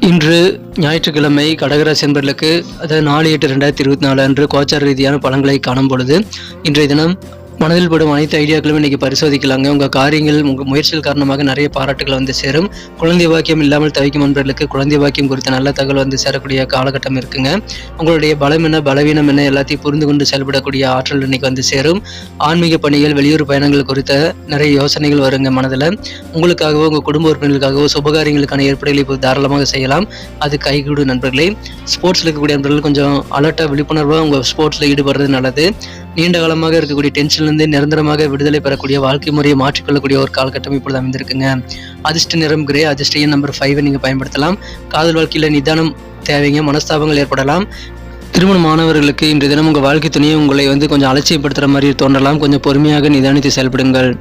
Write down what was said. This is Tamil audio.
இன்று ஞாயிற்றுக்கிழமை கடகராசி என்பர்களுக்கு அதாவது 4/8/2024 அன்று கோச்சார ரீதியான பலன்களை காணும் பொழுது இன்றைய தினம் மனதில் படும் அனைத்து ஐடியாக்களும் இன்றைக்கி பரிசோதிக்கலாங்க. உங்கள் காரியங்கள் உங்கள் முயற்சிகள் காரணமாக நிறைய பாராட்டுகள் வந்து சேரும். குழந்தை பாக்கியம் இல்லாமல் தவிக்கும் நண்பர்களுக்கு குழந்தை பாக்கியம் குறித்த நல்ல தகவல் வந்து சேரக்கூடிய காலகட்டம் இருக்குங்க. உங்களுடைய பலம் என்ன பலவீனம் என்ன எல்லாத்தையும் புரிந்து கொண்டு செயல்படக்கூடிய ஆற்றல் இன்றைக்கி வந்து சேரும். ஆன்மீக பணிகள் வெளியூர் பயணங்கள் குறித்த நிறைய யோசனைகள் வருங்க. மனதில் உங்களுக்காகவோ உங்கள் குடும்ப உறுப்பினர்களுக்காகவோ சுபகாரியங்களுக்கான ஏற்பாடுகளை இப்போ தாராளமாக செய்யலாம். அது கைகூடும் நண்பர்களே. ஸ்போர்ட்ஸில் இருக்கக்கூடிய நண்பர்கள் கொஞ்சம் அலர்ட்டாக விழிப்புணர்வாக உங்கள் ஸ்போர்ட்ஸில் ஈடுபடுறது நல்லது. நீண்ட காலமாக இருக்கக்கூடிய டென்ஷன்லேருந்து நிரந்தரமாக விடுதலை பெறக்கூடிய வாழ்க்கை முறையை மாற்றிக்கொள்ளக்கூடிய ஒரு காலகட்டம் இப்பொழுது அமைந்திருக்குங்க. அதிர்ஷ்ட நிறம் கிரே, அதிர்ஷ்ட எண் நம்பர் 5 நீங்கள் பயன்படுத்தலாம். காதல் வாழ்க்கையில் நிதானம் தேவைங்க. மனஸ்தாபங்கள் ஏற்படலாம். திருமண மாணவர்களுக்கு இன்றைய தினம் உங்கள் வாழ்க்கை துணையை உங்களை வந்து கொஞ்சம் அலட்சியப்படுத்துகிற மாதிரி தோன்றலாம். கொஞ்சம் பொறுமையாக நிதானித்து செயல்படுங்கள்.